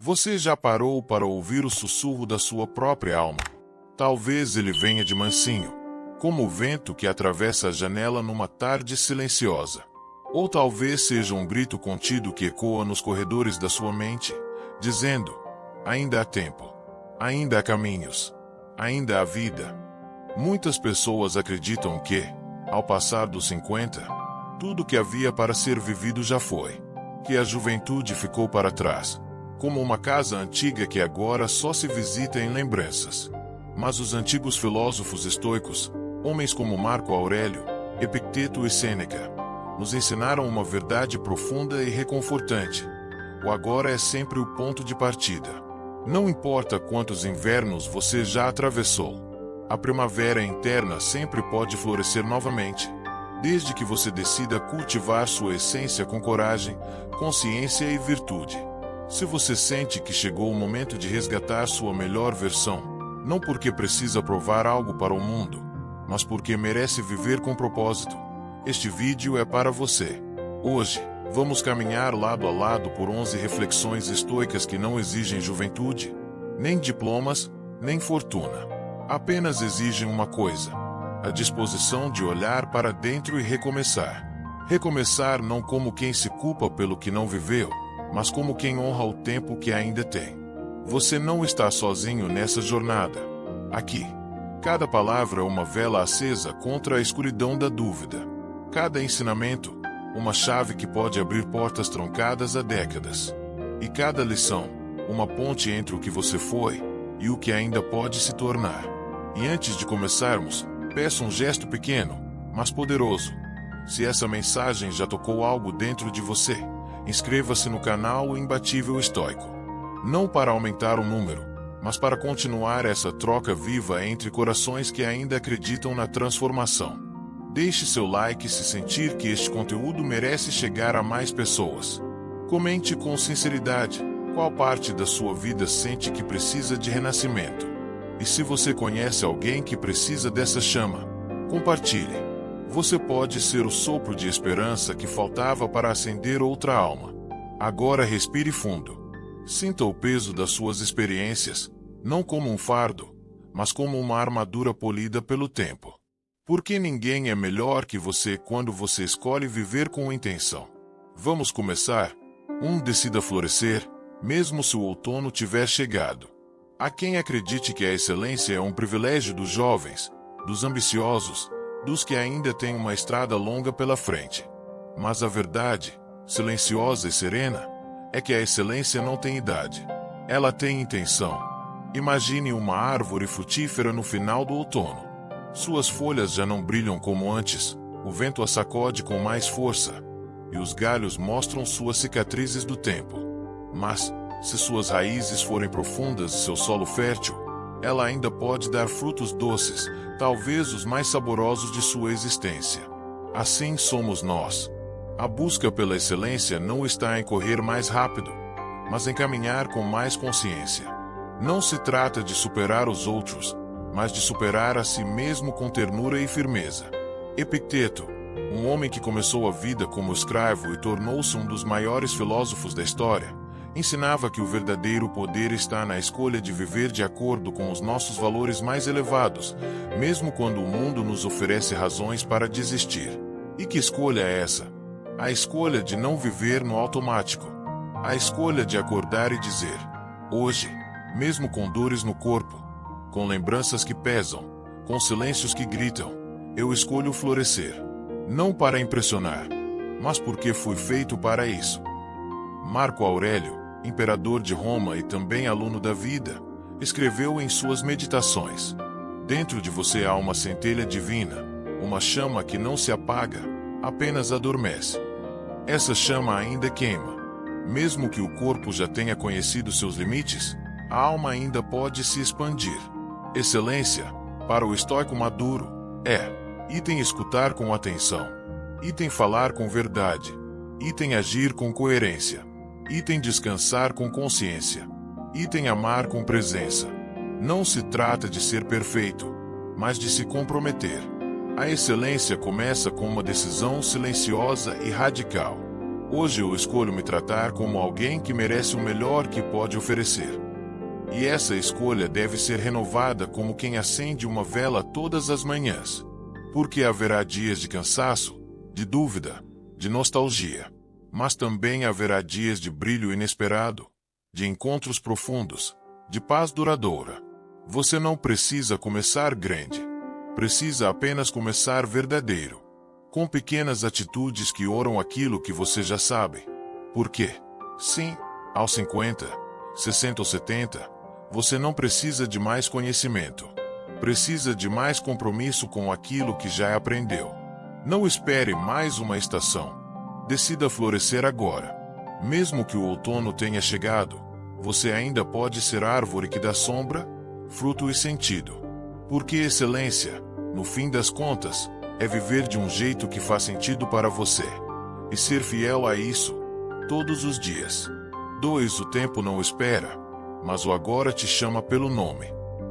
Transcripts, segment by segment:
Você já parou para ouvir o sussurro da sua própria alma? Talvez ele venha de mansinho, como o vento que atravessa a janela numa tarde silenciosa. Ou talvez seja um grito contido que ecoa nos corredores da sua mente, dizendo: ainda há tempo, ainda há caminhos, ainda há vida. Muitas pessoas acreditam que, ao passar dos 50, tudo que havia para ser vivido já foi, que a juventude ficou para trás, como uma casa antiga que agora só se visita em lembranças. Mas os antigos filósofos estoicos, homens como Marco Aurélio, Epicteto e Sêneca, nos ensinaram uma verdade profunda e reconfortante. O agora é sempre o ponto de partida. Não importa quantos invernos você já atravessou, a primavera interna sempre pode florescer novamente, desde que você decida cultivar sua essência com coragem, consciência e virtude. Se você sente que chegou o momento de resgatar sua melhor versão, não porque precisa provar algo para o mundo, mas porque merece viver com propósito, este vídeo é para você. Hoje, vamos caminhar lado a lado por 11 reflexões estoicas que não exigem juventude, nem diplomas, nem fortuna. Apenas exigem uma coisa: a disposição de olhar para dentro e recomeçar. Recomeçar não como quem se culpa pelo que não viveu, mas como quem honra o tempo que ainda tem. Você não está sozinho nessa jornada. Aqui, cada palavra é uma vela acesa contra a escuridão da dúvida. Cada ensinamento, uma chave que pode abrir portas trancadas há décadas. E cada lição, uma ponte entre o que você foi e o que ainda pode se tornar. E antes de começarmos, peço um gesto pequeno, mas poderoso. Se essa mensagem já tocou algo dentro de você, inscreva-se no canal Imbatível Estoico. Não para aumentar o número, mas para continuar essa troca viva entre corações que ainda acreditam na transformação. Deixe seu like se sentir que este conteúdo merece chegar a mais pessoas. Comente com sinceridade qual parte da sua vida sente que precisa de renascimento. E se você conhece alguém que precisa dessa chama, compartilhe. Você pode ser o sopro de esperança que faltava para acender outra alma. Agora respire fundo. Sinta o peso das suas experiências, não como um fardo, mas como uma armadura polida pelo tempo. Porque ninguém é melhor que você quando você escolhe viver com intenção. Vamos começar? Decida florescer, mesmo se o outono tiver chegado. Há quem acredite que a excelência é um privilégio dos jovens, dos ambiciosos, dos que ainda têm uma estrada longa pela frente. Mas a verdade, silenciosa e serena, é que a excelência não tem idade. Ela tem intenção. Imagine uma árvore frutífera no final do outono. Suas folhas já não brilham como antes, o vento a sacode com mais força, e os galhos mostram suas cicatrizes do tempo. Mas, se suas raízes forem profundas e seu solo fértil, ela ainda pode dar frutos doces, talvez os mais saborosos de sua existência. Assim somos nós. A busca pela excelência não está em correr mais rápido, mas em caminhar com mais consciência. Não se trata de superar os outros, mas de superar a si mesmo com ternura e firmeza. Epicteto, um homem que começou a vida como escravo e tornou-se um dos maiores filósofos da história, ensinava que o verdadeiro poder está na escolha de viver de acordo com os nossos valores mais elevados, mesmo quando o mundo nos oferece razões para desistir. E que escolha é essa? A escolha de não viver no automático. A escolha de acordar e dizer: hoje, mesmo com dores no corpo, com lembranças que pesam, com silêncios que gritam, eu escolho florescer. Não para impressionar, mas porque fui feito para isso. Marco Aurélio, imperador de Roma e também aluno da vida, escreveu em suas meditações: dentro de você há uma centelha divina, uma chama que não se apaga, apenas adormece. Essa chama ainda queima. Mesmo que o corpo já tenha conhecido seus limites, a alma ainda pode se expandir. Excelência, para o estoico maduro, é item escutar com atenção, item falar com verdade, item agir com coerência, item descansar com consciência, item amar com presença. Não se trata de ser perfeito, mas de se comprometer. A excelência começa com uma decisão silenciosa e radical. Hoje eu escolho me tratar como alguém que merece o melhor que pode oferecer. E essa escolha deve ser renovada como quem acende uma vela todas as manhãs. Porque haverá dias de cansaço, de dúvida, de nostalgia. Mas também haverá dias de brilho inesperado, de encontros profundos, de paz duradoura. Você não precisa começar grande. Precisa apenas começar verdadeiro. Com pequenas atitudes que oram aquilo que você já sabe. Porque, sim, aos 50, 60 ou 70, você não precisa de mais conhecimento. Precisa de mais compromisso com aquilo que já aprendeu. Não espere mais uma estação. Decida florescer agora. Mesmo que o outono tenha chegado, você ainda pode ser árvore que dá sombra, fruto e sentido. Porque excelência, no fim das contas, é viver de um jeito que faz sentido para você. E ser fiel a isso, todos os dias. 2. O tempo não espera, mas o agora te chama pelo nome.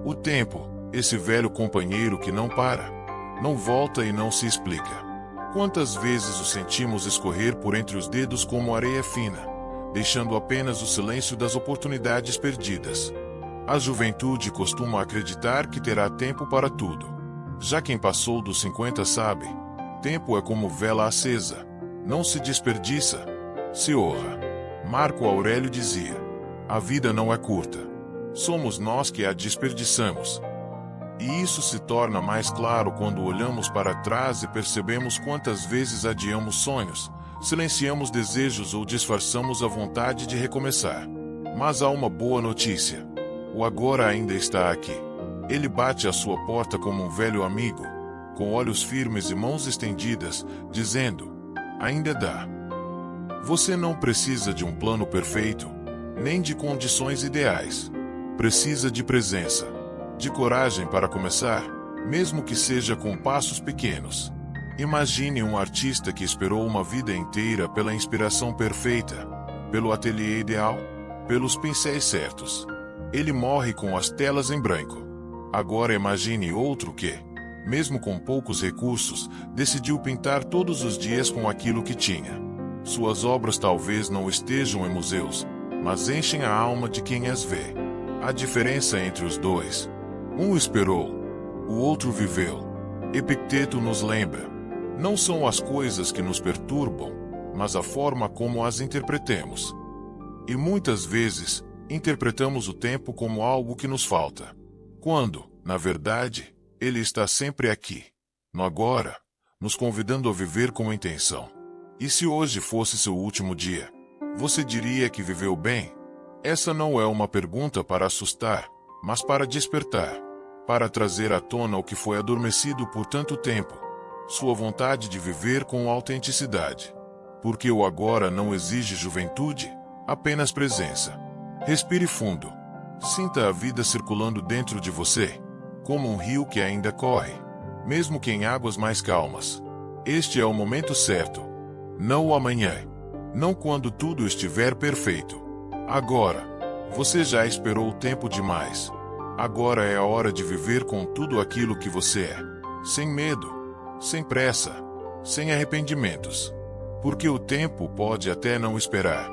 O tempo, esse velho companheiro que não para, não volta e não se explica. Quantas vezes o sentimos escorrer por entre os dedos como areia fina, deixando apenas o silêncio das oportunidades perdidas. A juventude costuma acreditar que terá tempo para tudo. Já quem passou dos 50 sabe, tempo é como vela acesa, não se desperdiça, se honra. Marco Aurélio dizia, a vida não é curta. Somos nós que a desperdiçamos. E isso se torna mais claro quando olhamos para trás e percebemos quantas vezes adiamos sonhos, silenciamos desejos ou disfarçamos a vontade de recomeçar. Mas há uma boa notícia. O agora ainda está aqui. Ele bate à sua porta como um velho amigo, com olhos firmes e mãos estendidas, dizendo, ainda dá. Você não precisa de um plano perfeito, nem de condições ideais. Precisa de presença, de coragem para começar, mesmo que seja com passos pequenos. Imagine um artista que esperou uma vida inteira pela inspiração perfeita, pelo ateliê ideal, pelos pincéis certos. Ele morre com as telas em branco. Agora imagine outro que, mesmo com poucos recursos, decidiu pintar todos os dias com aquilo que tinha. Suas obras talvez não estejam em museus, mas enchem a alma de quem as vê. A diferença entre os dois: um esperou, o outro viveu. Epicteto nos lembra: não são as coisas que nos perturbam, mas a forma como as interpretemos. E muitas vezes, interpretamos o tempo como algo que nos falta. Quando, na verdade, ele está sempre aqui, no agora, nos convidando a viver com intenção. E se hoje fosse seu último dia, você diria que viveu bem? Essa não é uma pergunta para assustar, mas para despertar, para trazer à tona o que foi adormecido por tanto tempo, sua vontade de viver com autenticidade. Porque o agora não exige juventude, apenas presença. Respire fundo. Sinta a vida circulando dentro de você, como um rio que ainda corre, mesmo que em águas mais calmas. Este é o momento certo. Não o amanhã. Não quando tudo estiver perfeito. Agora. Você já esperou o tempo demais. Agora é a hora de viver com tudo aquilo que você é. Sem medo. Sem pressa. Sem arrependimentos. Porque o tempo pode até não esperar.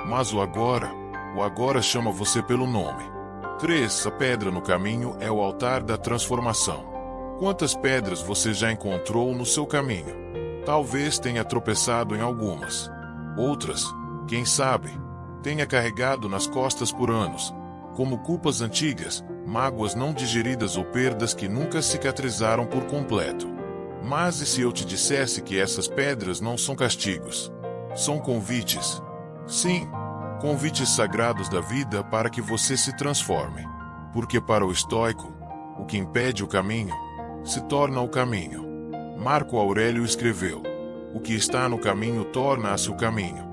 Mas o agora chama você pelo nome. 3. A pedra no caminho é o altar da transformação. Quantas pedras você já encontrou no seu caminho? Talvez tenha tropeçado em algumas. Outras, quem sabe, tenha carregado nas costas por anos, como culpas antigas, mágoas não digeridas ou perdas que nunca cicatrizaram por completo. Mas e se eu te dissesse que essas pedras não são castigos? São convites. Sim, convites sagrados da vida para que você se transforme. Porque para o estoico, o que impede o caminho, se torna o caminho. Marco Aurélio escreveu: o que está no caminho torna-se o caminho.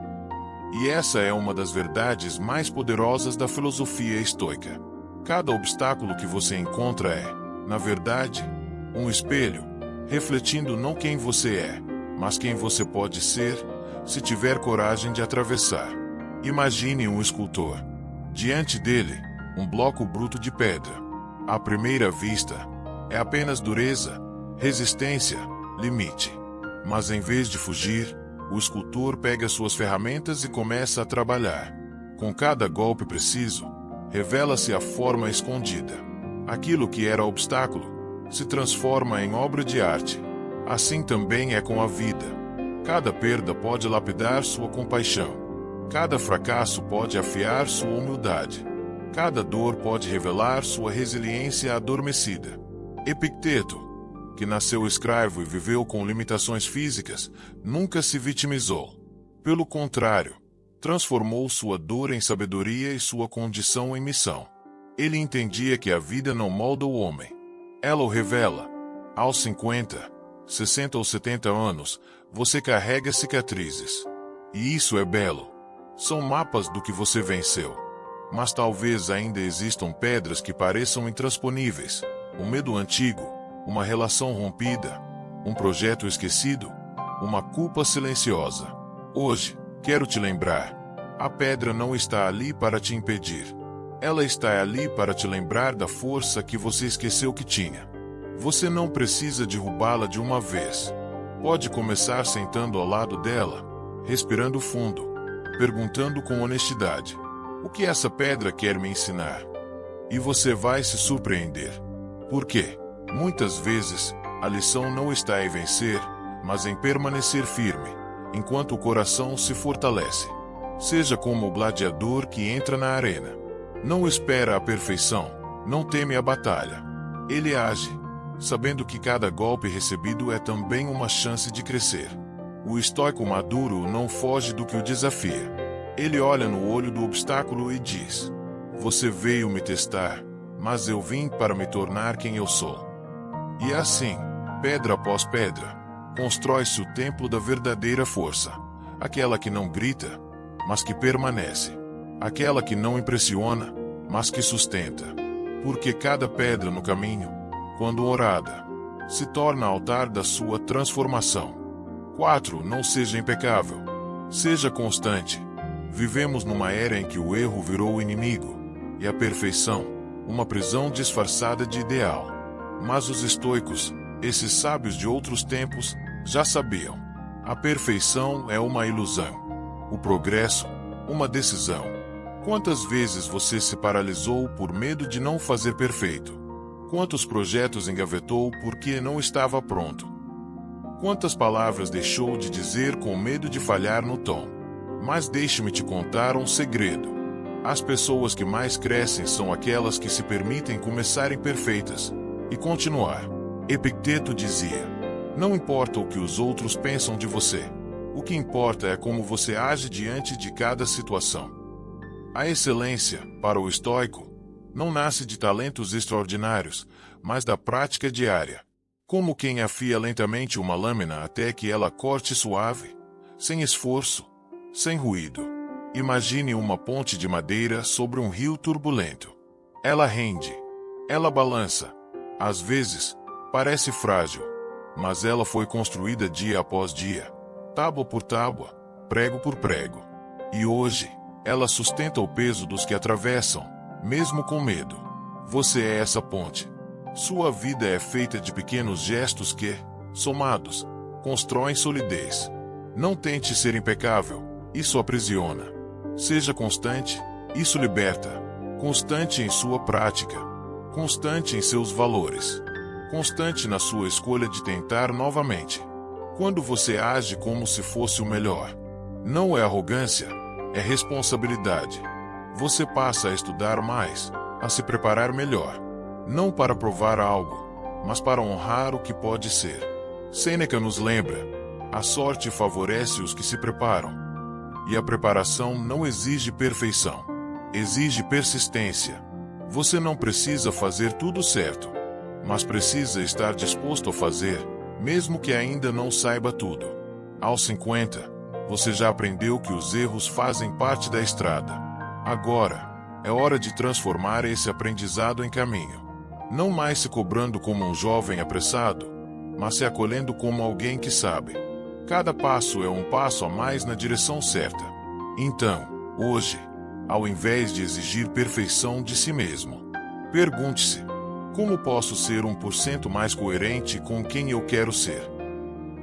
E essa é uma das verdades mais poderosas da filosofia estoica. Cada obstáculo que você encontra é, na verdade, um espelho, refletindo não quem você é, mas quem você pode ser, se tiver coragem de atravessar. Imagine um escultor. Diante dele, um bloco bruto de pedra. À primeira vista, é apenas dureza, resistência, limite. Mas em vez de fugir, O escultor pega suas ferramentas e começa a trabalhar. Com cada golpe preciso, revela-se a forma escondida. Aquilo que era obstáculo se transforma em obra de arte. Assim também é com a vida. Cada perda pode lapidar sua compaixão. Cada fracasso pode afiar sua humildade. Cada dor pode revelar sua resiliência adormecida. Epicteto, que nasceu escravo e viveu com limitações físicas, nunca se vitimizou. Pelo contrário, transformou sua dor em sabedoria e sua condição em missão. Ele entendia que a vida não molda o homem. Ela o revela. Aos 50, 60 ou 70 anos, você carrega cicatrizes. E isso é belo. São mapas do que você venceu. Mas talvez ainda existam pedras que pareçam intransponíveis. Um medo antigo, uma relação rompida, um projeto esquecido, uma culpa silenciosa. Hoje, quero te lembrar, a pedra não está ali para te impedir. Ela está ali para te lembrar da força que você esqueceu que tinha. Você não precisa derrubá-la de uma vez. Pode começar sentando ao lado dela, respirando fundo, perguntando com honestidade: o que essa pedra quer me ensinar? E você vai se surpreender. Por quê? Muitas vezes, a lição não está em vencer, mas em permanecer firme, enquanto o coração se fortalece. Seja como o gladiador que entra na arena. Não espera a perfeição, não teme a batalha. Ele age, sabendo que cada golpe recebido é também uma chance de crescer. O estoico maduro não foge do que o desafia. Ele olha no olho do obstáculo e diz: você veio me testar, mas eu vim para me tornar quem eu sou. E assim, pedra após pedra, constrói-se o templo da verdadeira força. Aquela que não grita, mas que permanece. Aquela que não impressiona, mas que sustenta. Porque cada pedra no caminho, quando orada, se torna altar da sua transformação. 4. Não seja impecável. Seja constante. Vivemos numa era em que o erro virou o inimigo, e a perfeição, uma prisão disfarçada de ideal. Mas os estoicos, esses sábios de outros tempos, já sabiam. A perfeição é uma ilusão. O progresso, uma decisão. Quantas vezes você se paralisou por medo de não fazer perfeito? Quantos projetos engavetou porque não estava pronto? Quantas palavras deixou de dizer com medo de falhar no tom? Mas deixe-me te contar um segredo. As pessoas que mais crescem são aquelas que se permitem começar imperfeitas e continuar. Epicteto dizia: não importa o que os outros pensam de você. O que importa é como você age diante de cada situação. A excelência, para o estoico, não nasce de talentos extraordinários, mas da prática diária. Como quem afia lentamente uma lâmina até que ela corte suave, sem esforço, sem ruído. Imagine uma ponte de madeira sobre um rio turbulento. Ela rende, ela balança. Às vezes, parece frágil, mas ela foi construída dia após dia, tábua por tábua, prego por prego. E hoje, ela sustenta o peso dos que atravessam, mesmo com medo. Você é essa ponte. Sua vida é feita de pequenos gestos que, somados, constroem solidez. Não tente ser impecável, isso aprisiona. Seja constante, isso liberta. Constante em sua prática. Constante em seus valores. Constante na sua escolha de tentar novamente. Quando você age como se fosse o melhor, não é arrogância, é responsabilidade. Você passa a estudar mais, a se preparar melhor. Não para provar algo, mas para honrar o que pode ser. Sêneca nos lembra: a sorte favorece os que se preparam. E a preparação não exige perfeição, exige persistência. Você não precisa fazer tudo certo, mas precisa estar disposto a fazer, mesmo que ainda não saiba tudo. Aos 50, você já aprendeu que os erros fazem parte da estrada. Agora, é hora de transformar esse aprendizado em caminho. Não mais se cobrando como um jovem apressado, mas se acolhendo como alguém que sabe. Cada passo é um passo a mais na direção certa. Então, hoje, ao invés de exigir perfeição de si mesmo, pergunte-se: como posso ser 1% mais coerente com quem eu quero ser?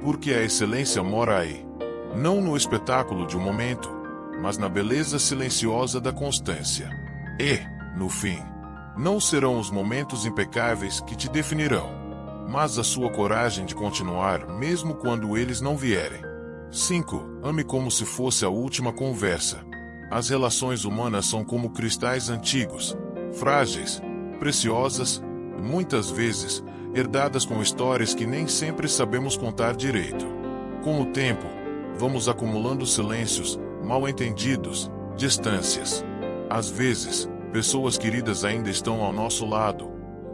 Porque a excelência mora aí. Não no espetáculo de um momento, mas na beleza silenciosa da constância. E, no fim, não serão os momentos impecáveis que te definirão, mas a sua coragem de continuar mesmo quando eles não vierem. 5. Ame como se fosse a última conversa. As relações humanas são como cristais antigos, frágeis, preciosas, e muitas vezes herdadas com histórias que nem sempre sabemos contar direito. Com o tempo, vamos acumulando silêncios, mal-entendidos, distâncias. Às vezes, pessoas queridas ainda estão ao nosso lado,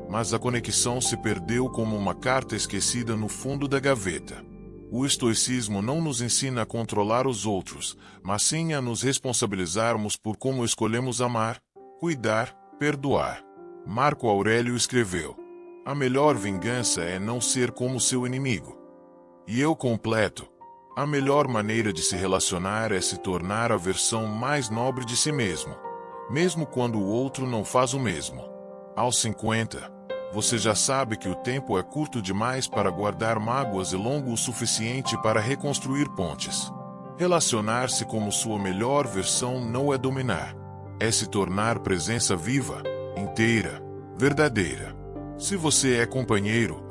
mas a conexão se perdeu como uma carta esquecida no fundo da gaveta. O estoicismo não nos ensina a controlar os outros, mas sim a nos responsabilizarmos por como escolhemos amar, cuidar, perdoar. Marco Aurélio escreveu: "A melhor vingança é não ser como seu inimigo." E eu completo: a melhor maneira de se relacionar é se tornar a versão mais nobre de si mesmo, mesmo quando o outro não faz o mesmo. Aos 50, você já sabe que o tempo é curto demais para guardar mágoas e longo o suficiente para reconstruir pontes. Relacionar-se como sua melhor versão não é dominar, é se tornar presença viva, inteira, verdadeira. Se você é companheiro,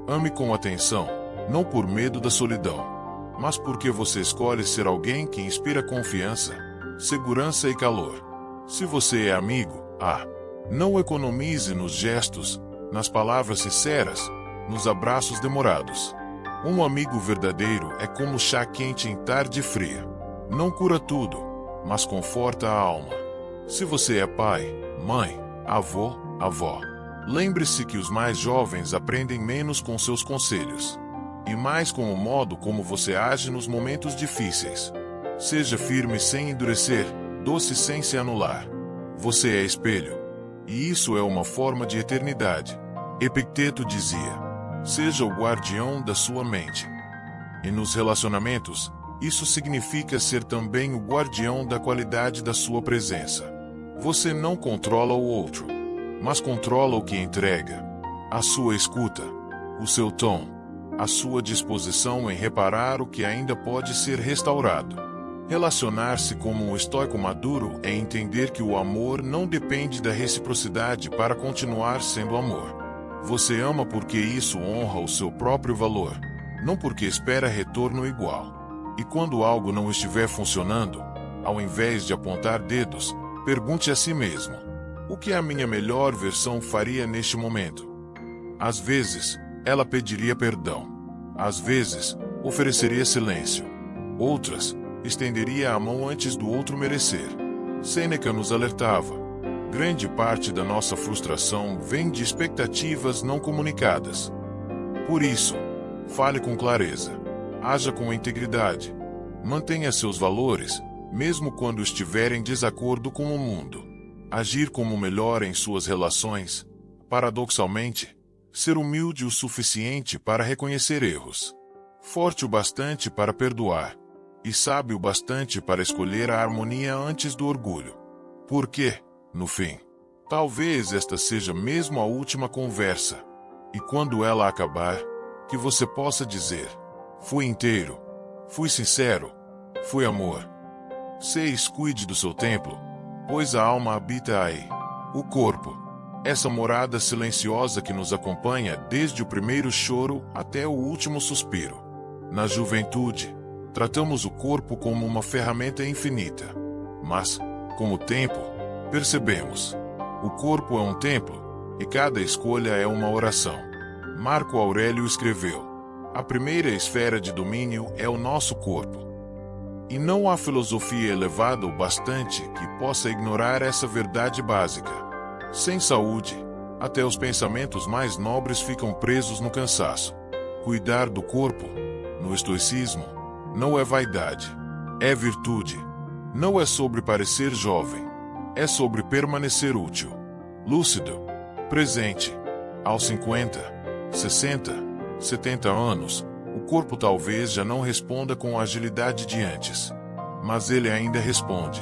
ame com atenção, não por medo da solidão, mas porque você escolhe ser alguém que inspira confiança, segurança e calor. Se você é amigo, não economize nos gestos, nas palavras sinceras, nos abraços demorados. Um amigo verdadeiro é como chá quente em tarde fria. Não cura tudo, mas conforta a alma. Se você é pai, mãe, avô, avó, lembre-se que os mais jovens aprendem menos com seus conselhos, e mais com o modo como você age nos momentos difíceis. Seja firme sem endurecer, doce sem se anular. Você é espelho, e isso é uma forma de eternidade. Epicteto dizia: seja o guardião da sua mente. E nos relacionamentos, isso significa ser também o guardião da qualidade da sua presença. Você não controla o outro, mas controla o que entrega. A sua escuta, o seu tom, a sua disposição em reparar o que ainda pode ser restaurado. Relacionar-se como um estoico maduro é entender que o amor não depende da reciprocidade para continuar sendo amor. Você ama porque isso honra o seu próprio valor, não porque espera retorno igual. E quando algo não estiver funcionando, ao invés de apontar dedos, pergunte a si mesmo: o que a minha melhor versão faria neste momento? Às vezes, ela pediria perdão. Às vezes, ofereceria silêncio. Outras, estenderia a mão antes do outro merecer. Sêneca nos alertava: grande parte da nossa frustração vem de expectativas não comunicadas. Por isso, fale com clareza, haja com integridade, mantenha seus valores, mesmo quando estiver em desacordo com o mundo. Agir como melhor em suas relações, paradoxalmente, ser humilde o suficiente para reconhecer erros, forte o bastante para perdoar, e sábio o bastante para escolher a harmonia antes do orgulho. Porque, no fim, talvez esta seja mesmo a última conversa, e quando ela acabar, que você possa dizer: fui inteiro, fui sincero, fui amor. 6. Cuide do seu templo, pois a alma habita aí. O corpo, essa morada silenciosa que nos acompanha desde o primeiro choro até o último suspiro. Na juventude, tratamos o corpo como uma ferramenta infinita. Mas, com o tempo, percebemos: o corpo é um templo, e cada escolha é uma oração. Marco Aurélio escreveu: a primeira esfera de domínio é o nosso corpo. E não há filosofia elevada o bastante que possa ignorar essa verdade básica. Sem saúde, até os pensamentos mais nobres ficam presos no cansaço. Cuidar do corpo, no estoicismo, não é vaidade, é virtude. Não é sobre parecer jovem, é sobre permanecer útil, lúcido, presente. Aos 50, 60, 70 anos, o corpo talvez já não responda com a agilidade de antes, mas ele ainda responde.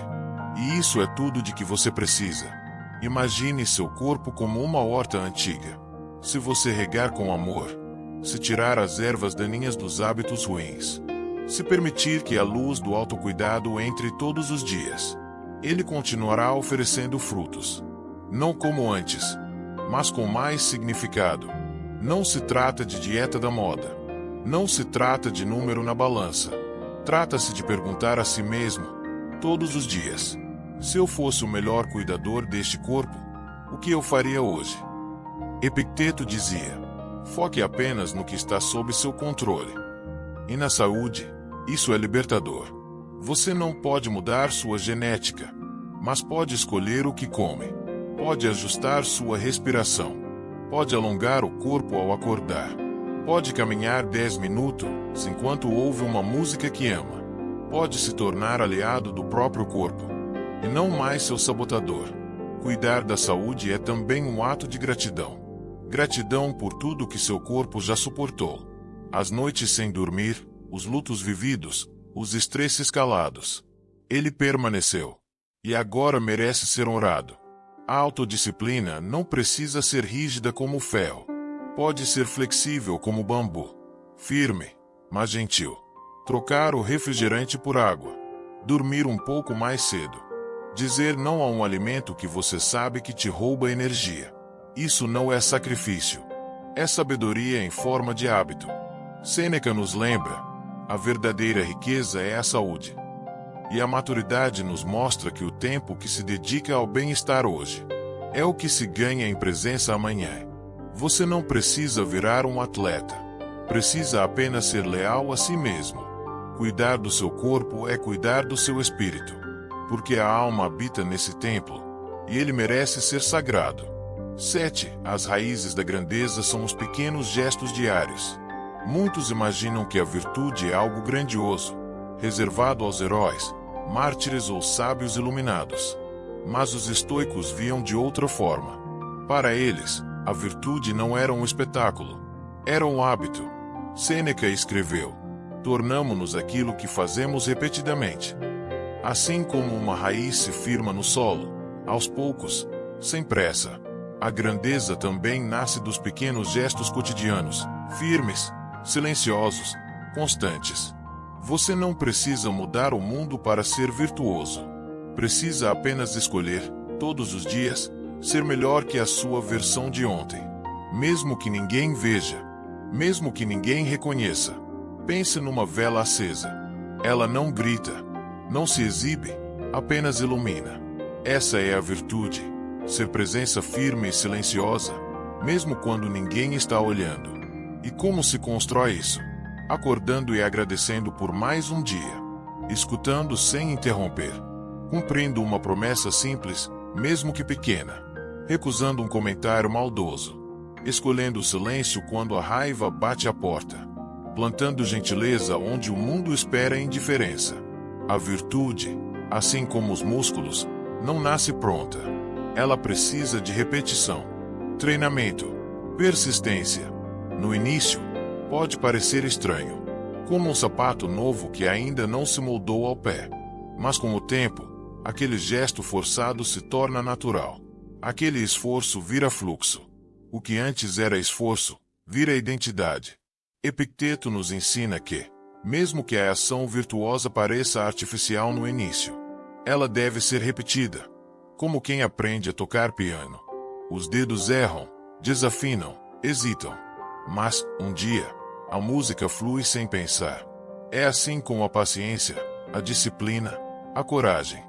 E isso é tudo de que você precisa. Imagine seu corpo como uma horta antiga. Se você regar com amor, se tirar as ervas daninhas dos hábitos ruins, Se permitir que a luz do autocuidado entre todos os dias, ele continuará oferecendo frutos. Não como antes, mas com mais significado. Não se trata de dieta da moda. Não se trata de número na balança. Trata-se de perguntar a si mesmo, todos os dias: se eu fosse o melhor cuidador deste corpo, o que eu faria hoje? Epicteto dizia: foque apenas no que está sob seu controle. E na saúde, isso é libertador. Você não pode mudar sua genética, mas pode escolher o que come. Pode ajustar sua respiração. Pode alongar o corpo ao acordar. Pode caminhar 10 minutos enquanto ouve uma música que ama. Pode se tornar aliado do próprio corpo, e não mais seu sabotador. Cuidar da saúde é também um ato de gratidão. Gratidão por tudo que seu corpo já suportou. As noites sem dormir, os lutos vividos, os estresses calados. Ele permaneceu. E agora merece ser honrado. A autodisciplina não precisa ser rígida como o ferro. Pode ser flexível como o bambu. Firme, mas gentil. Trocar o refrigerante por água. Dormir um pouco mais cedo. Dizer não a um alimento que você sabe que te rouba energia. Isso não é sacrifício. É sabedoria em forma de hábito. Sêneca nos lembra: a verdadeira riqueza é a saúde. E a maturidade nos mostra que o tempo que se dedica ao bem-estar hoje é o que se ganha em presença amanhã. Você não precisa virar um atleta. Precisa apenas ser leal a si mesmo. Cuidar do seu corpo é cuidar do seu espírito. Porque a alma habita nesse templo, e ele merece ser sagrado. 7. As raízes da grandeza são os pequenos gestos diários. Muitos imaginam que a virtude é algo grandioso, reservado aos heróis, mártires ou sábios iluminados. Mas os estoicos viam de outra forma. Para eles, a virtude não era um espetáculo, era um hábito. Sêneca escreveu: tornamo-nos aquilo que fazemos repetidamente. Assim como uma raiz se firma no solo, aos poucos, sem pressa, a grandeza também nasce dos pequenos gestos cotidianos, firmes, silenciosos, constantes. Você não precisa mudar o mundo para ser virtuoso. Precisa apenas escolher, todos os dias, ser melhor que a sua versão de ontem. Mesmo que ninguém veja, mesmo que ninguém reconheça. Pense numa vela acesa. Ela não grita, não se exibe, apenas ilumina. Essa é a virtude, ser presença firme e silenciosa, mesmo quando ninguém está olhando. E como se constrói isso? Acordando e agradecendo por mais um dia, escutando sem interromper, cumprindo uma promessa simples, mesmo que pequena, recusando um comentário maldoso, escolhendo o silêncio quando a raiva bate à porta, plantando gentileza onde o mundo espera indiferença. A virtude, assim como os músculos, não nasce pronta. Ela precisa de repetição, treinamento, persistência. No início, pode parecer estranho, como um sapato novo que ainda não se moldou ao pé. Mas com o tempo, aquele gesto forçado se torna natural. Aquele esforço vira fluxo. O que antes era esforço, vira identidade. Epicteto nos ensina que, mesmo que a ação virtuosa pareça artificial no início, ela deve ser repetida. Como quem aprende a tocar piano. Os dedos erram, desafinam, hesitam. Mas, um dia, a música flui sem pensar. É assim com a paciência, a disciplina, a coragem.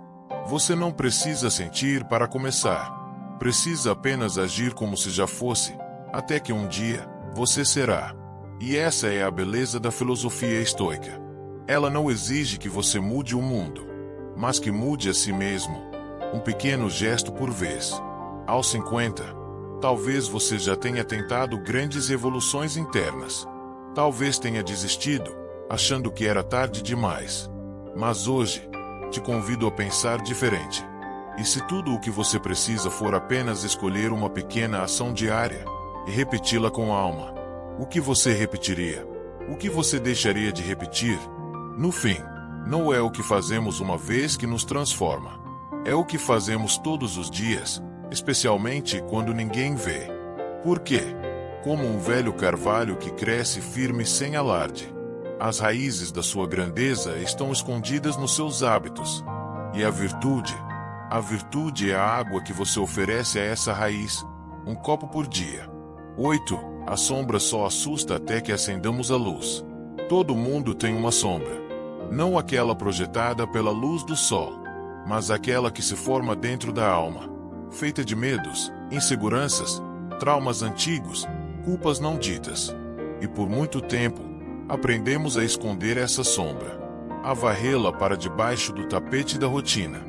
Você não precisa sentir para começar. Precisa apenas agir como se já fosse, até que um dia, você será. E essa é a beleza da filosofia estoica. Ela não exige que você mude o mundo, mas que mude a si mesmo, um pequeno gesto por vez. Aos 50, talvez você já tenha tentado grandes revoluções internas. Talvez tenha desistido, achando que era tarde demais. Mas hoje, te convido a pensar diferente. E se tudo o que você precisa for apenas escolher uma pequena ação diária e repeti-la com alma, o que você repetiria? O que você deixaria de repetir? No fim, não é o que fazemos uma vez que nos transforma. É o que fazemos todos os dias, especialmente quando ninguém vê. Por quê? Como um velho carvalho que cresce firme sem alarde. As raízes da sua grandeza estão escondidas nos seus hábitos. E a virtude? A virtude é a água que você oferece a essa raiz, um copo por dia. 8. A sombra só assusta até que acendamos a luz. Todo mundo tem uma sombra. Não aquela projetada pela luz do sol, mas aquela que se forma dentro da alma, feita de medos, inseguranças, traumas antigos, culpas não ditas. E por muito tempo, aprendemos a esconder essa sombra, a varrê-la para debaixo do tapete da rotina,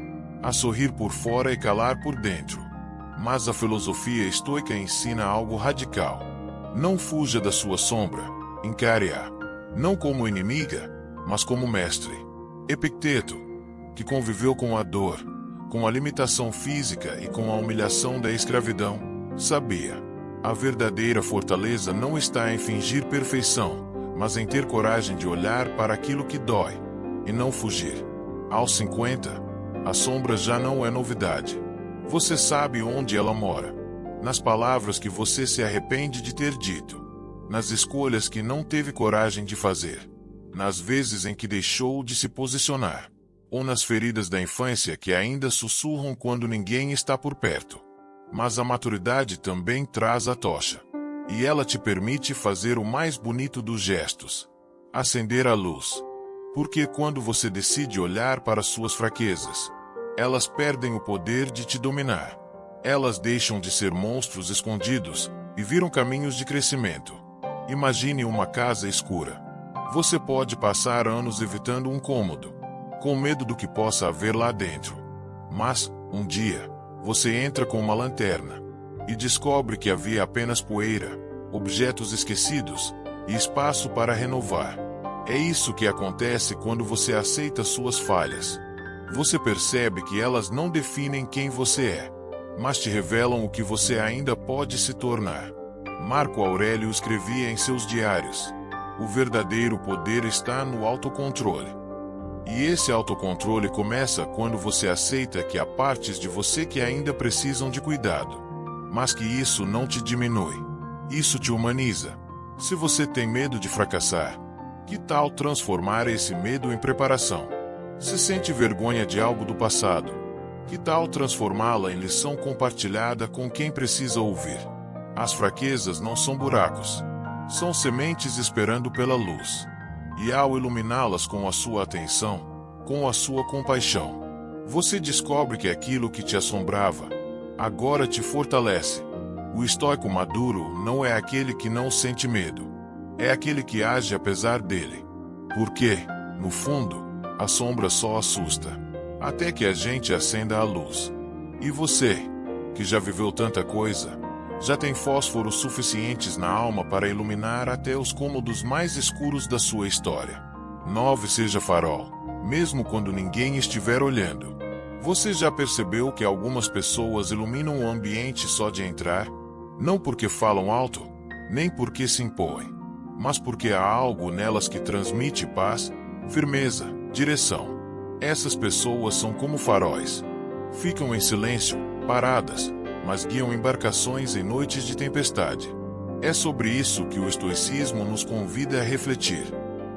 a sorrir por fora e calar por dentro. Mas a filosofia estoica ensina algo radical. Não fuja da sua sombra, encare-a, não como inimiga, mas como mestre. Epicteto, que conviveu com a dor, com a limitação física e com a humilhação da escravidão, sabia: a verdadeira fortaleza não está em fingir perfeição, mas em ter coragem de olhar para aquilo que dói, e não fugir. Aos 50, a sombra já não é novidade. Você sabe onde ela mora. Nas palavras que você se arrepende de ter dito. Nas escolhas que não teve coragem de fazer. Nas vezes em que deixou de se posicionar. Ou nas feridas da infância que ainda sussurram quando ninguém está por perto. Mas a maturidade também traz a tocha. E ela te permite fazer o mais bonito dos gestos. Acender a luz. Porque quando você decide olhar para suas fraquezas, elas perdem o poder de te dominar. Elas deixam de ser monstros escondidos e viram caminhos de crescimento. Imagine uma casa escura. Você pode passar anos evitando um cômodo, com medo do que possa haver lá dentro. Mas, um dia, você entra com uma lanterna e descobre que havia apenas poeira, objetos esquecidos e espaço para renovar. É isso que acontece quando você aceita suas falhas. Você percebe que elas não definem quem você é, mas te revelam o que você ainda pode se tornar. Marco Aurélio escrevia em seus diários: o verdadeiro poder está no autocontrole. E esse autocontrole começa quando você aceita que há partes de você que ainda precisam de cuidado. Mas que isso não te diminui. Isso te humaniza. Se você tem medo de fracassar, que tal transformar esse medo em preparação? Se sente vergonha de algo do passado, que tal transformá-la em lição compartilhada com quem precisa ouvir? As fraquezas não são buracos. São sementes esperando pela luz. E ao iluminá-las com a sua atenção, com a sua compaixão, você descobre que aquilo que te assombrava agora te fortalece. O estoico maduro não é aquele que não sente medo. É aquele que age apesar dele. Porque, no fundo, a sombra só assusta, até que a gente acenda a luz. E você, que já viveu tanta coisa, já tem fósforos suficientes na alma para iluminar até os cômodos mais escuros da sua história. 9. Seja farol, mesmo quando ninguém estiver olhando. Você já percebeu que algumas pessoas iluminam o ambiente só de entrar? Não porque falam alto, nem porque se impõem, mas porque há algo nelas que transmite paz, firmeza, direção. Essas pessoas são como faróis. Ficam em silêncio, paradas, mas guiam embarcações em noites de tempestade. É sobre isso que o estoicismo nos convida a refletir.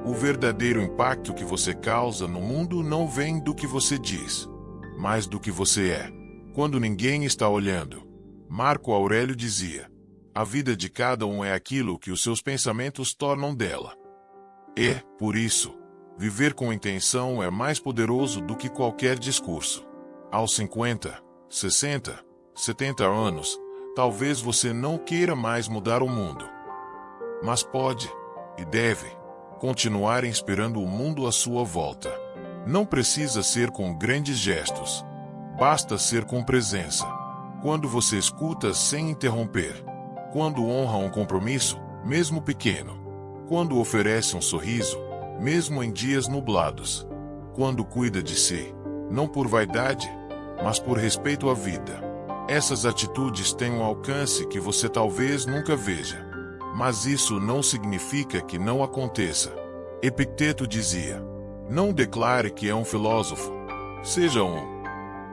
O verdadeiro impacto que você causa no mundo não vem do que você diz, mas do que você é, quando ninguém está olhando. Marco Aurélio dizia: a vida de cada um é aquilo que os seus pensamentos tornam dela. E, por isso, viver com intenção é mais poderoso do que qualquer discurso. Aos 50, 60, 70 anos, talvez você não queira mais mudar o mundo. Mas pode, e deve, continuar inspirando o mundo à sua volta. Não precisa ser com grandes gestos. Basta ser com presença. Quando você escuta sem interromper. Quando honra um compromisso, mesmo pequeno. Quando oferece um sorriso, mesmo em dias nublados. Quando cuida de si, não por vaidade, mas por respeito à vida. Essas atitudes têm um alcance que você talvez nunca veja. Mas isso não significa que não aconteça. Epicteto dizia: não declare que é um filósofo. Seja um.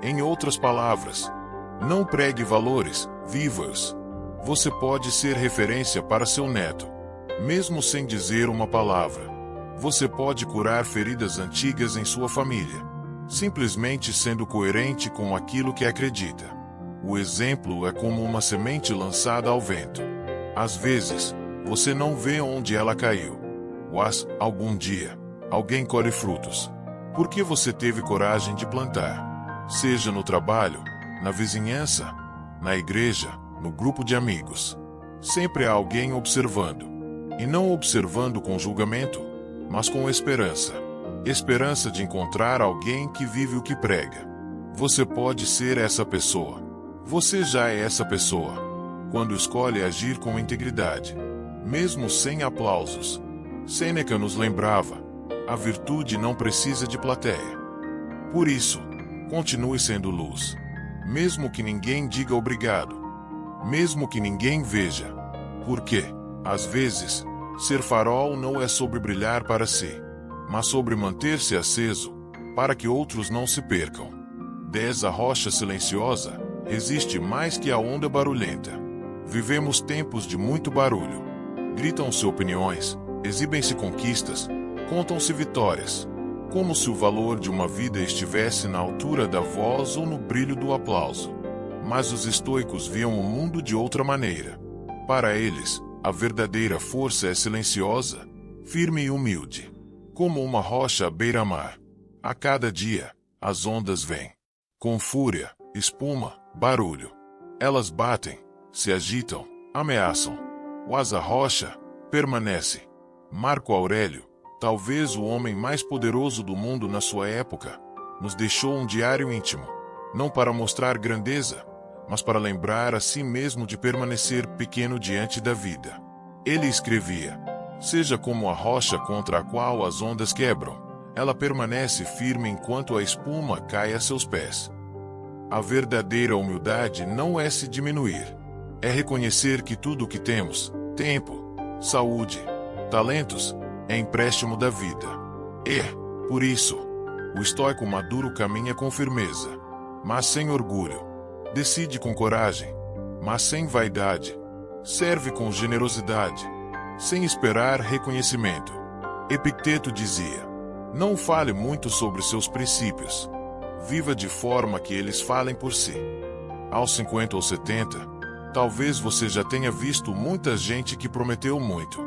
Em outras palavras, não pregue valores, viva-os. Você pode ser referência para seu neto, mesmo sem dizer uma palavra. Você pode curar feridas antigas em sua família, simplesmente sendo coerente com aquilo que acredita. O exemplo é como uma semente lançada ao vento. Às vezes, você não vê onde ela caiu, mas, algum dia, alguém colhe frutos. Porque você teve coragem de plantar. Seja no trabalho, na vizinhança, na igreja, no grupo de amigos. Sempre há alguém observando. E não observando com julgamento, mas com esperança. Esperança de encontrar alguém que vive o que prega. Você pode ser essa pessoa. Você já é essa pessoa. Quando escolhe agir com integridade. Mesmo sem aplausos. Sêneca nos lembrava: a virtude não precisa de plateia. Por isso, continue sendo luz. Mesmo que ninguém diga obrigado. Mesmo que ninguém veja. Porque, às vezes, ser farol não é sobre brilhar para si, mas sobre manter-se aceso, para que outros não se percam. 10. A rocha silenciosa resiste mais que a onda barulhenta. Vivemos tempos de muito barulho. Gritam-se opiniões, exibem-se conquistas, contam-se vitórias, como se o valor de uma vida estivesse na altura da voz ou no brilho do aplauso. Mas os estoicos viam o mundo de outra maneira. Para eles, a verdadeira força é silenciosa, firme e humilde, como uma rocha à beira-mar. A cada dia, as ondas vêm, com fúria, espuma, barulho. Elas batem, se agitam, ameaçam. Mas a rocha permanece. Marco Aurélio, talvez o homem mais poderoso do mundo na sua época, nos deixou um diário íntimo, não para mostrar grandeza, mas para lembrar a si mesmo de permanecer pequeno diante da vida. Ele escrevia: seja como a rocha contra a qual as ondas quebram, ela permanece firme enquanto a espuma cai a seus pés. A verdadeira humildade não é se diminuir. É reconhecer que tudo o que temos, tempo, saúde, talentos, é empréstimo da vida. E, por isso, o estoico maduro caminha com firmeza, mas sem orgulho. Decide com coragem, mas sem vaidade. Serve com generosidade, sem esperar reconhecimento. Epicteto dizia: não fale muito sobre seus princípios. Viva de forma que eles falem por si. Aos 50 ou 70, talvez você já tenha visto muita gente que prometeu muito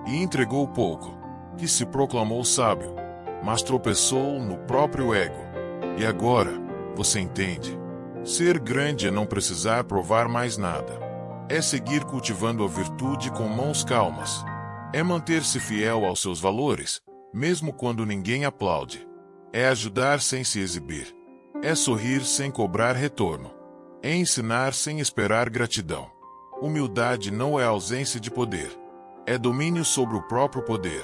e entregou pouco, que se proclamou sábio, mas tropeçou no próprio ego. E agora, você entende? Ser grande é não precisar provar mais nada. É seguir cultivando a virtude com mãos calmas. É manter-se fiel aos seus valores, mesmo quando ninguém aplaude. É ajudar sem se exibir. É sorrir sem cobrar retorno. É ensinar sem esperar gratidão. Humildade não é ausência de poder. É domínio sobre o próprio poder.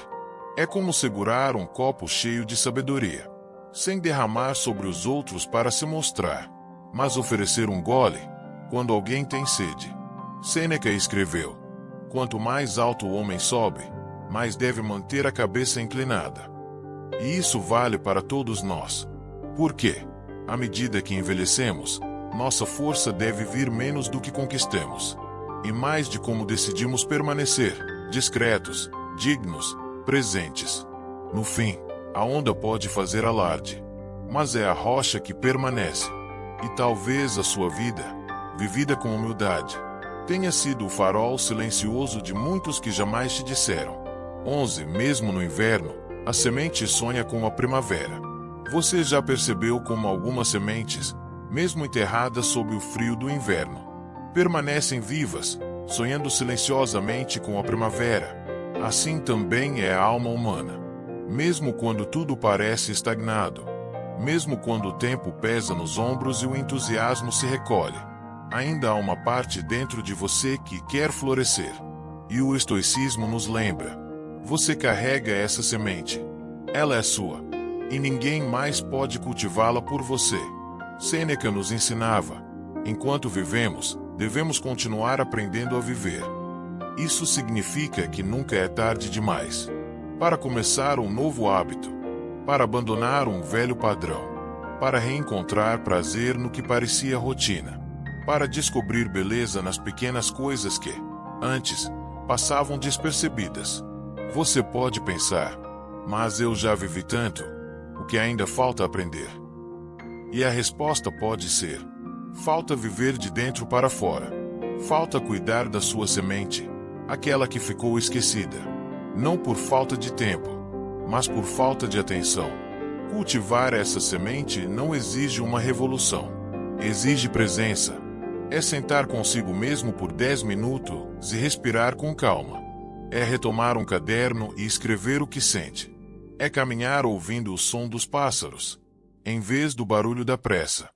É como segurar um copo cheio de sabedoria, sem derramar sobre os outros para se mostrar, mas oferecer um gole quando alguém tem sede. Sêneca escreveu: quanto mais alto o homem sobe, mais deve manter a cabeça inclinada. E isso vale para todos nós. Porque, à medida que envelhecemos, nossa força deve vir menos do que conquistemos, e mais de como decidimos permanecer, discretos, dignos, presentes. No fim, a onda pode fazer alarde, mas é a rocha que permanece. E talvez a sua vida, vivida com humildade, tenha sido o farol silencioso de muitos que jamais te disseram. 11. Mesmo no inverno, a semente sonha com a primavera. Você já percebeu como algumas sementes, mesmo enterradas sob o frio do inverno, permanecem vivas, sonhando silenciosamente com a primavera? Assim também é a alma humana. Mesmo quando tudo parece estagnado, mesmo quando o tempo pesa nos ombros e o entusiasmo se recolhe, ainda há uma parte dentro de você que quer florescer. E o estoicismo nos lembra: você carrega essa semente. Ela é sua, e ninguém mais pode cultivá-la por você. Sêneca nos ensinava: enquanto vivemos, devemos continuar aprendendo a viver. Isso significa que nunca é tarde demais para começar um novo hábito, para abandonar um velho padrão, para reencontrar prazer no que parecia rotina, para descobrir beleza nas pequenas coisas que, antes, passavam despercebidas. Você pode pensar: Mas eu já vivi tanto, o que ainda falta aprender? E a resposta pode ser: falta viver de dentro para fora. Falta cuidar da sua semente, aquela que ficou esquecida. Não por falta de tempo, mas por falta de atenção. Cultivar essa semente não exige uma revolução. Exige presença. É sentar consigo mesmo por 10 minutos e respirar com calma. É retomar um caderno e escrever o que sente. É caminhar ouvindo o som dos pássaros, em vez do barulho da pressa.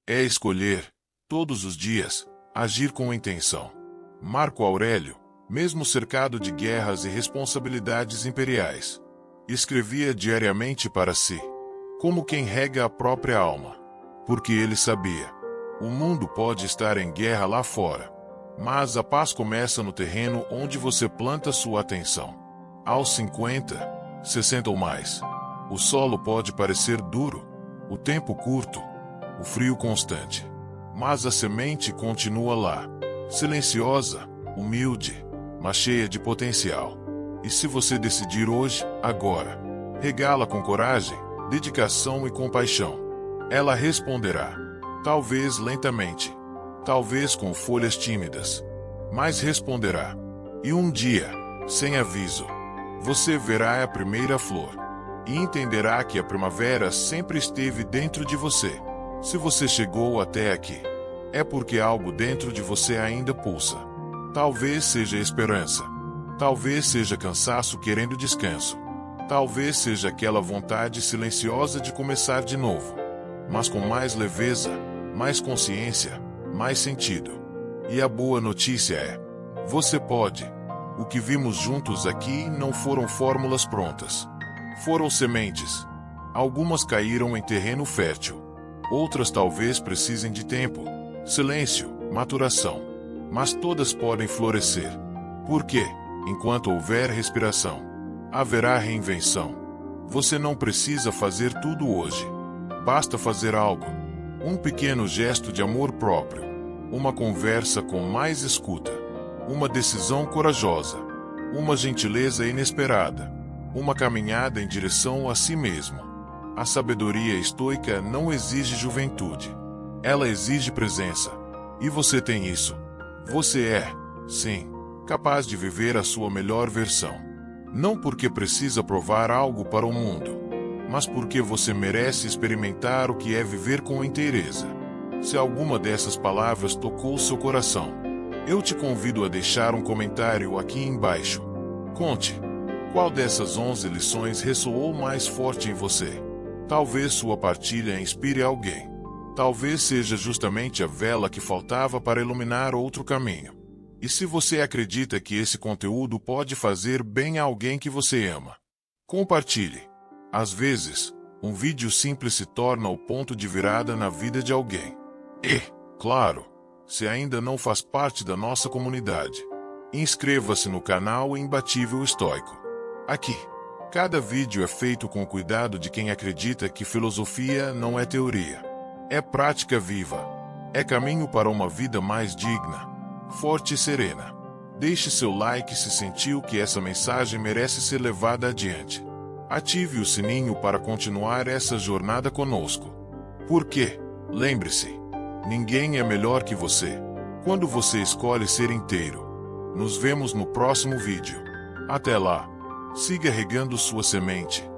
É escolher, todos os dias, agir com intenção. Marco Aurélio, mesmo cercado de guerras e responsabilidades imperiais, escrevia diariamente para si, como quem rega a própria alma. Porque ele sabia: o mundo pode estar em guerra lá fora, mas a paz começa no terreno onde você planta sua atenção. Aos 50, 60 ou mais, o solo pode parecer duro, o tempo curto, o frio constante. Mas a semente continua lá, silenciosa, humilde, mas cheia de potencial. E se você decidir hoje, agora, regá-la com coragem, dedicação e compaixão, ela responderá. Talvez lentamente, talvez com folhas tímidas, mas responderá. E um dia, sem aviso, você verá a primeira flor e entenderá que a primavera sempre esteve dentro de você. Se você chegou até aqui, é porque algo dentro de você ainda pulsa. Talvez seja esperança, talvez seja cansaço querendo descanso, talvez seja aquela vontade silenciosa de começar de novo, mas com mais leveza, mais consciência, mais sentido. E a boa notícia é: você pode. O que vimos juntos aqui não foram fórmulas prontas. Foram sementes. Algumas caíram em terreno fértil. Outras talvez precisem de tempo, silêncio, maturação. Mas todas podem florescer. Porque, enquanto houver respiração, haverá reinvenção. Você não precisa fazer tudo hoje. Basta fazer algo. Um pequeno gesto de amor próprio. Uma conversa com mais escuta. Uma decisão corajosa. Uma gentileza inesperada. Uma caminhada em direção a si mesmo. A sabedoria estoica não exige juventude. Ela exige presença. E você tem isso. Você é, sim, capaz de viver a sua melhor versão. Não porque precisa provar algo para o mundo, mas porque você merece experimentar o que é viver com inteireza. Se alguma dessas palavras tocou seu coração, eu te convido a deixar um comentário aqui embaixo. Conte, qual dessas 11 lições ressoou mais forte em você? Talvez sua partilha inspire alguém. Talvez seja justamente a vela que faltava para iluminar outro caminho. E se você acredita que esse conteúdo pode fazer bem a alguém que você ama, compartilhe. Às vezes, um vídeo simples se torna o ponto de virada na vida de alguém. E, claro, se ainda não faz parte da nossa comunidade, inscreva-se no canal Imbatível Estoico. Aqui, cada vídeo é feito com o cuidado de quem acredita que filosofia não é teoria. É prática viva. É caminho para uma vida mais digna, forte e serena. Deixe seu like se sentiu que essa mensagem merece ser levada adiante. Ative o sininho para continuar essa jornada conosco. Porque, lembre-se, ninguém é melhor que você, quando você escolhe ser inteiro. Nos vemos no próximo vídeo. Até lá, siga regando sua semente.